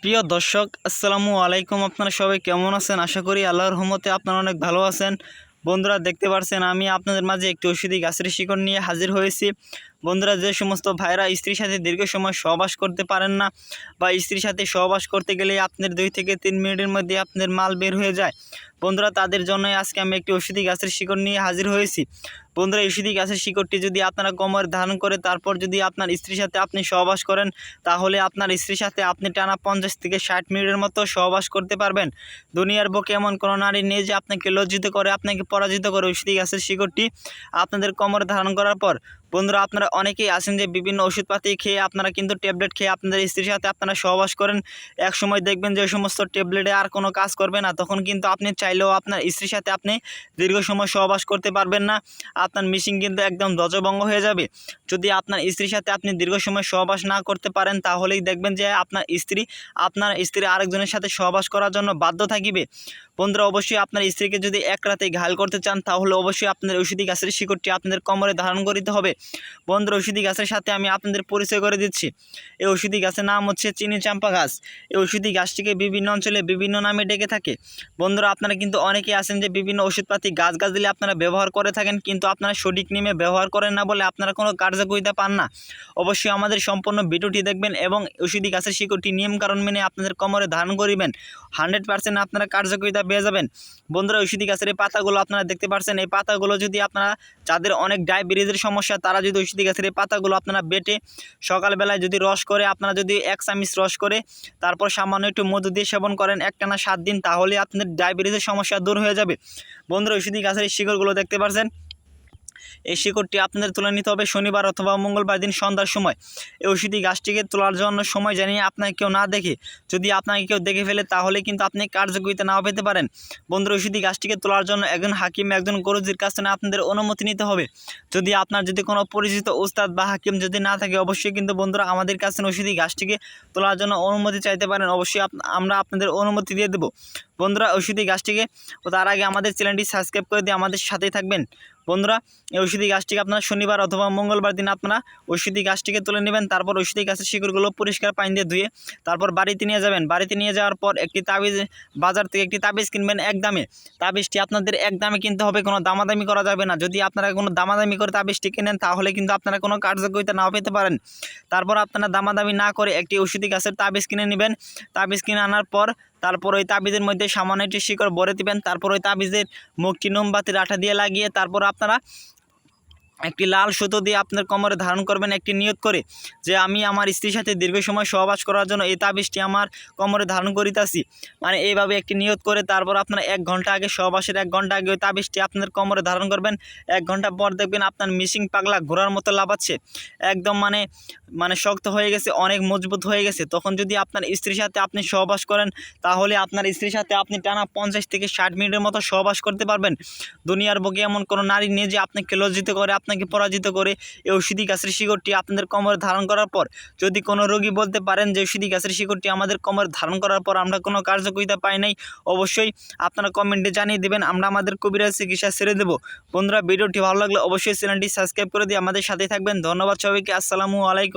প্রিয় দর্শক, আসসালামু আলাইকুম। আপনারা সবাই কেমন আছেন? আশা করি আল্লাহর রহমতে আপনারা অনেক ভালো আছেন। বন্ধুরা, দেখতে পাচ্ছেন আমি আপনাদের মাঝে একটি ঔষধি গাছের শিকড় নিয়ে হাজির হয়েছি। বন্ধুরা, যে সমস্ত ভাইরা স্ত্রীর সাথে দীর্ঘ সময় সহবাস করতে পারেন না বা স্ত্রীর সাথে সহবাস করতে গেলে আপনার 2 থেকে 3 মিনিটের মধ্যে আপনার মাল বের হয়ে যায়, বন্ধুরা তাদের জন্যই আজকে আমি একটি ঔষধি গাছের শিকড় নিয়ে হাজির হয়েছি। বন্ধুরা, ঔষধি গাছের শিকড়টি যদি আপনারা কোমরে ধারণ করে তারপর যদি আপনার স্ত্রীর সাথে আপনি সহবাস করেন, তাহলে আপনার স্ত্রীর সাথে আপনি টানা 50 থেকে 60 মিনিটের মতো সহবাস করতে পারবেন। দুনিয়ার বুকে এমন কোনো নারী নেই যে আপনাকে লজ্জিত করে, আপনাকে পরাজিত করে ঔষধি গাছের শিকড়টি আপনাদের কোমরে ধারণ করার পর। বন্ধুরা, আপনারা অনেকেই আছেন যে বিভিন্ন ওষুধপাতি খেয়ে আপনারা কিন্তু ট্যাবলেট খেয়ে আপনাদের স্ত্রীর সাথে আপনারা সহবাস করেন। এক সময় দেখবেন যে ওই সমস্ত ট্যাবলেটে আর কোনো কাজ করবে না, তখন কিন্তু আপনি চাইলেও আপনার স্ত্রীর সাথে আপনি দীর্ঘ সময় সহবাস করতে পারবেন না। আপনার মিশিং কিন্তু একদম ধ্বজভঙ্গ হয়ে যাবে। যদি আপনার স্ত্রীর সাথে আপনি দীর্ঘ সময় সহবাস না করতে পারেন, তাহলেই দেখবেন যে আপনার স্ত্রী আরেকজনের সাথে সহবাস করার জন্য বাধ্য থাকিবে। বন্ধুরা, অবশ্যই আপনার স্ত্রীকে যদি এক রাতে ঘায়াল করতে চান, তাহলে অবশ্যই আপনাদের ঔষধি গাছের শিকড়টি আপনাদের কোমরে ধারণ করিতে হবে। বন্ধুরা, ঔষধি গাছের সাথে আমি আপনাদের পরিচয় করে দিচ্ছি। এই ঔষধি গাছের নাম হচ্ছে চিনি চাম্পা গাছ। এই ঔষধি গাছটিকে বিভিন্ন অঞ্চলে বিভিন্ন নামে ডেকে থাকে। বন্ধুরা, আপনারা কিন্তু অনেকেই আছেন যে বিভিন্ন ওষুধপাতি গাছগাছালি আপনারা ব্যবহার করে থাকেন, কিন্তু আপনারা সঠিক নিয়মে ব্যবহার করেন না বলে আপনারা কোনো কার্যকারিতা পান না। অবশ্যই আমাদের সম্পূর্ণ ভিডিওটি দেখবেন এবং ঔষধি গাছের শিকড়টি নিয়মকানুন মেনে আপনাদের কোমরে ধারণ করিবেন। 100% আপনারা কার্যকারিতা পেয়ে যাবেন। বন্ধুরা, ঔষধি গাছের এই পাতাগুলো আপনারা দেখতে পাচ্ছেন। এই পাতাগুলো যদি আপনারা, যাদের অনেক ডায়াবেটিসের সমস্যা, তারা যদি ঔষধি গাছের এই পাতাগুলো আপনারা বেটে সকালবেলায় যদি রস করে, আপনারা যদি 1 চামচ রস করে তারপর সামান্য একটু মধু দিয়ে সেবন করেন একটানা 7 দিন, তাহলে আপনাদের ডায়াবেটিসের সমস্যা দূর হয়ে যাবে। বন্ধুরা, ঔষধি গাছের এই শিকড়গুলো দেখতে পাচ্ছেন। এই শিকড়টি আপনাদের তুলে নিতে হবে শনিবার অথবা মঙ্গলবার দিন সন্ধ্যার সময়। এই ঔষধি গাছটিকে তোলার জন্য সময় জানিয়ে আপনাকে কেউ না দেখে, যদি আপনাকে কেউ দেখে ফেলে, তাহলে কিন্তু আপনি কার্যকারিতা নাও পেতে পারেন। বন্ধুরা, ঔষধি গাছটিকে তোলার জন্য একজন হাকিম, একজন গুরুজির কাছ থেকে আপনাদের অনুমতি নিতে হবে। যদি আপনার কোনো পরিচিত ওস্তাদ বা হাকিম যদি না থাকে, অবশ্যই কিন্তু বন্ধুরা আমাদের কাছে ঔষধি গাছটিকে তোলার জন্য অনুমতি চাইতে পারেন। অবশ্যই আমরা আপনাদের অনুমতি দিয়ে দেব। বন্ধুরা, ঔষধি গাছটিকে তার আগে আমাদের চ্যানেলটি সাবস্ক্রাইব করে দিয়ে আমাদের সাথেই থাকবেন। বন্ধুরা, এই ঔষধি গাছটিকে আপনারা শনিবার অথবা মঙ্গলবার দিন আপনারা ঔষধি গাছটিকে তুলে নেবেন। তারপর ঔষধি গাছের শিকড়গুলো পরিষ্কার পানি দিয়ে ধুয়ে তারপর বাড়িতে নিয়ে যাবেন। বাড়িতে নিয়ে যাওয়ার পর একটি তাবিজ, বাজার থেকে একটি তাবিজ কিনবেন এক দামে। তাবিজটি আপনাদের এক দামে কিনতে হবে, কোনো দামাদামি করা যাবে না। যদি আপনারা কোনো দামাদামি করে তাবিজটি কেনেন, তাহলে কিন্তু আপনারা কোনো কার্যকারিতা নাও পেতে পারেন। তারপর আপনারা দামাদামি না করে একটি ঔষধি গাছের তাবিজ কিনে নেবেন। তাবিজ কিনে আনার পর তারপর ওই তাবিজের মধ্যে সামান্য একটি শিকড় ভরে দিবেন। তারপর ওই তাবিজের মুখটি মোমবাতির আঠা দিয়ে লাগিয়ে তারপর আপনারা একটি লাল সুতো দিয়ে আপনার কোমরে ধারণ করবেন, একটি নিয়ত করে যে আমি আমার স্ত্রীর সাথে দীর্ঘ সময় সহবাস করার জন্য এই তাবিজটি আমার কোমরে ধারণ করিতেছি। মানে এইভাবে একটি নিয়ত করে তারপর আপনারা 1 ঘন্টা আগে, সহবাসের 1 ঘন্টা আগে ওই তাবিজটি আপনার কোমরে ধারণ করবেন। 1 ঘন্টা পর দেখবেন আপনার মিশিং পাগলা ঘোড়ার মতো লাফাচ্ছে, একদম মানে শক্ত হয়ে গেছে, অনেক মজবুত হয়ে গেছে। তখন যদি আপনার স্ত্রীর সাথে আপনি সহবাস করেন, তাহলে আপনার স্ত্রীর সাথে আপনি টানা 50 থেকে 60 মিনিটের মতো সহবাস করতে পারবেন। দুনিয়ার বুকে এমন কোনো নারী নেই যে আপনাকে লজ্জিত করে, আপনাকে পরাজিত করে। এই ঔষধি গাছের শিকড়টি আপনাদের কোমরে ধারণ করার পর যদি কোনো রোগী বলতে পারেন যে ঔষধি গাছের শিকড়টি আমাদের কোমরে ধারণ করার পর আমরা কোনো কার্যকারিতা পাই নাই, অবশ্যই আপনারা কমেন্টে জানিয়ে দেবেন, আমরা আমাদের কবিরাজ চিকিৎসা ছেড়ে দেব। বন্ধুরা, ভিডিওটি ভালো লাগলে অবশ্যই চ্যানেলটি সাবস্ক্রাইব করে দিয়ে আমাদের সাথে থাকবেন। ধন্যবাদ সবাইকে। আসসালামু আলাইকুম।